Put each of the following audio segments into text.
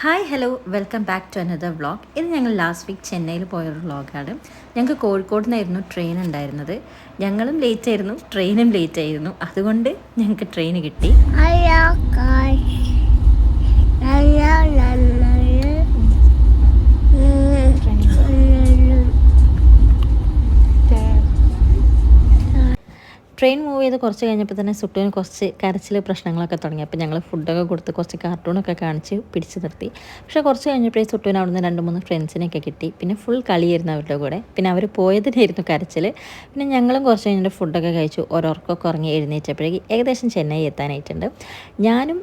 Hi hello welcome back to another vlog. ഇത് ഞങ്ങൾ last week ചെന്നൈയിൽ പോയൊരു വ്ളോഗാണ്. ഞങ്ങൾക്ക് കോഴിക്കോട് നിന്നായിരുന്നു ട്രെയിൻ ഉണ്ടായിരുന്നത്. ഞങ്ങളും ലേറ്റ് ആയിരുന്നു, ട്രെയിനും ലേറ്റ് ആയിരുന്നു. അതുകൊണ്ട് ഞങ്ങൾക്ക് ട്രെയിൻ കിട്ടി. ട്രെയിൻ മൂവ് ചെയ്ത് കുറച്ച് കഴിഞ്ഞപ്പോൾ തന്നെ സുട്ടുവിന് കുറച്ച് കരച്ചിൽ പ്രശ്നങ്ങളൊക്കെ തുടങ്ങി. അപ്പോൾ ഞങ്ങൾ ഫുഡൊക്കെ കൊടുത്ത് കുറച്ച് കാർട്ടൂണൊക്കെ കാണിച്ച് പിടിച്ച് നിർത്തി. പക്ഷേ കുറച്ച് കഴിഞ്ഞപ്പോഴേ സുട്ടുവിന് അവിടുന്ന് 2-3 ഫ്രണ്ട്സിനെയൊക്കെ കിട്ടി. പിന്നെ ഫുൾ കളിയായിരുന്നു അവരുടെ കൂടെ. പിന്നെ അവർ പോയതിനായിരുന്നു കരച്ചിൽ. പിന്നെ ഞങ്ങളും കുറച്ച് കഴിഞ്ഞിട്ട് ഫുഡൊക്കെ കഴിച്ചു. ഓരോർക്കൊക്കെ ഉറങ്ങി എഴുന്നേറ്റപ്പോഴേക്ക് ഏകദേശം ചെന്നൈ എത്താനായിട്ടുണ്ട്. ഞാനും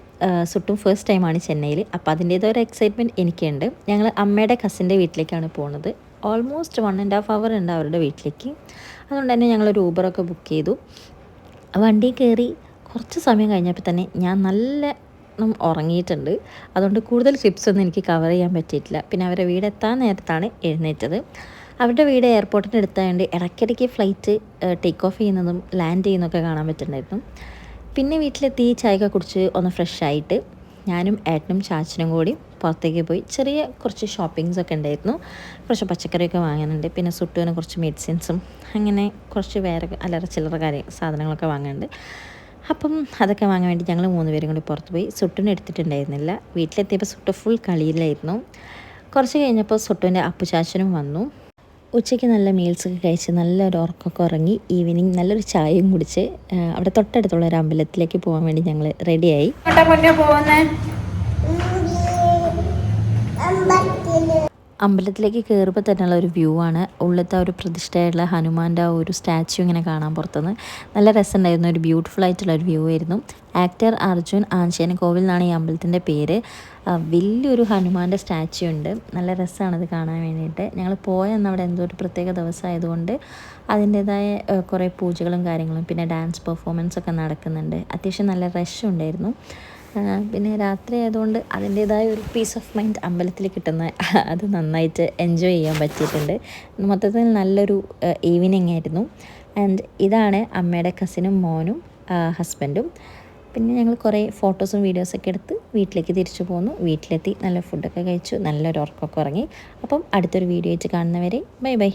സുട്ടും ഫസ്റ്റ് ടൈമാണ് ചെന്നൈയിൽ. അപ്പോൾ അതിൻ്റേതൊരു എക്സൈറ്റ്മെൻറ്റ് എനിക്കുണ്ട്. ഞങ്ങൾ അമ്മയുടെ കസിൻ്റെ വീട്ടിലേക്കാണ് പോകുന്നത്. ഓൾമോസ്റ്റ് 1.5 hour ഉണ്ട് അവരുടെ വീട്ടിലേക്ക്. അതുകൊണ്ട് തന്നെ ഞങ്ങളൊരു ഊബറൊക്കെ ബുക്ക് ചെയ്തു. വണ്ടി കയറി കുറച്ച് സമയം കഴിഞ്ഞപ്പോൾ തന്നെ ഞാൻ നല്ല ഉറങ്ങിയിട്ടുണ്ട്. അതുകൊണ്ട് കൂടുതൽ ക്ലിപ്സൊന്നും എനിക്ക് കവർ ചെയ്യാൻ പറ്റിയിട്ടില്ല. പിന്നെ അവരുടെ വീടെത്താൻ നേരത്താണ് എഴുന്നേറ്റത്. അവരുടെ വീട് എയർപോർട്ടിൻ്റെ അടുത്തായതുകൊണ്ട് ഇടയ്ക്കിടയ്ക്ക് ഫ്ലൈറ്റ് ടേക്ക് ഓഫ് ചെയ്യുന്നതും ലാൻഡ് ചെയ്യുന്നതൊക്കെ കാണാൻ പറ്റുന്നുണ്ടായിരുന്നു. പിന്നെ വീട്ടിലെത്തി ചായയൊക്കെ കുടിച്ച് ഒന്ന് ഫ്രഷ് ആയിട്ട് ഞാനും ഏട്ടനും ചാച്ചനും കൂടി പുറത്തേക്ക് പോയി ചെറിയ കുറച്ച് ഷോപ്പിങ്സൊക്കെ ഉണ്ടായിരുന്നു. കുറച്ച് പച്ചക്കറിയൊക്കെ വാങ്ങാനുണ്ട്. പിന്നെ സുട്ടുവിന് കുറച്ച് മെഡിസിൻസും അങ്ങനെ കുറച്ച് വേറെ അല്ലറ ചില്ലറ സാധനങ്ങളൊക്കെ വാങ്ങാനുണ്ട്. അപ്പം അതൊക്കെ വാങ്ങാൻ വേണ്ടി ഞങ്ങൾ 3 പേരും കൂടി പുറത്ത് പോയി. സുട്ടുവിനെ എടുത്തിട്ടുണ്ടായിരുന്നില്ല. വീട്ടിലെത്തിയപ്പോൾ സുട്ടു ഫുൾ കളിയിലായിരുന്നു. കുറച്ച് കഴിഞ്ഞപ്പോൾ സുട്ടുവിൻ്റെ അപ്പുചാച്ചനും വന്നു. ഉച്ചയ്ക്ക് നല്ല മീൽസൊക്കെ കഴിച്ച് നല്ലൊരു ഉറക്കമൊക്കെ ഉറങ്ങി ഈവനിങ് നല്ലൊരു ചായയും കുടിച്ച് അവിടെ തൊട്ടടുത്തുള്ള ഒരു അമ്പലത്തിലേക്ക് പോകാൻ വേണ്ടി ഞങ്ങൾ റെഡിയായി. അമ്പലത്തിലേക്ക് കയറുമ്പോൾ തന്നെയുള്ള ഒരു വ്യൂ ആണ്. ഉള്ളത്തെ ഒരു പ്രതിഷ്ഠയുള്ള ഹനുമാൻ്റെ ആ ഒരു സ്റ്റാച്യു ഇങ്ങനെ കാണാൻ പുറത്തുനിന്ന് നല്ല രസമുണ്ടായിരുന്നു. ഒരു ബ്യൂട്ടിഫുൾ ആയിട്ടുള്ള ഒരു വ്യൂ ആയിരുന്നു. ആക്ടർ അർജുൻ ആഞ്ചേന കോവിൽ എന്നാണ് ഈ അമ്പലത്തിൻ്റെ പേര്. വലിയൊരു ഹനുമാൻ്റെ സ്റ്റാച്യു ഉണ്ട്. നല്ല രസമാണത് കാണാൻ വേണ്ടിയിട്ട്. ഞങ്ങൾ പോയെന്ന് അവിടെ എന്തോ ഒരു പ്രത്യേക ദിവസമായതുകൊണ്ട് അതിൻ്റേതായ കുറേ പൂജകളും കാര്യങ്ങളും പിന്നെ ഡാൻസ് പെർഫോമൻസൊക്കെ നടക്കുന്നുണ്ട്. അത്യാവശ്യം നല്ല റഷ് ഉണ്ടായിരുന്നു. പിന്നെ രാത്രി ആയതുകൊണ്ട് അതിൻ്റേതായ ഒരു പീസ് ഓഫ് മൈൻഡ് അമ്പലത്തിൽ കിട്ടുന്ന അത് നന്നായിട്ട് എൻജോയ് ചെയ്യാൻ പറ്റിയിട്ടുണ്ട്. മൊത്തത്തിൽ നല്ലൊരു ഈവനിങ് ആയിരുന്നു. ആൻഡ് ഇതാണ് അമ്മയുടെ കസിനും മോനും ഹസ്ബൻഡും. പിന്നെ ഞങ്ങൾ കുറേ ഫോട്ടോസും വീഡിയോസൊക്കെ എടുത്ത് വീട്ടിലേക്ക് തിരിച്ചു പോന്നു. വീട്ടിലെത്തി നല്ല ഫുഡൊക്കെ കഴിച്ചു, നല്ലൊരു ഉറക്കമൊക്കെ ഉറങ്ങി. അപ്പം അടുത്തൊരു വീഡിയോ ആയിട്ട് കാണുന്നവരെ ബൈ ബൈ.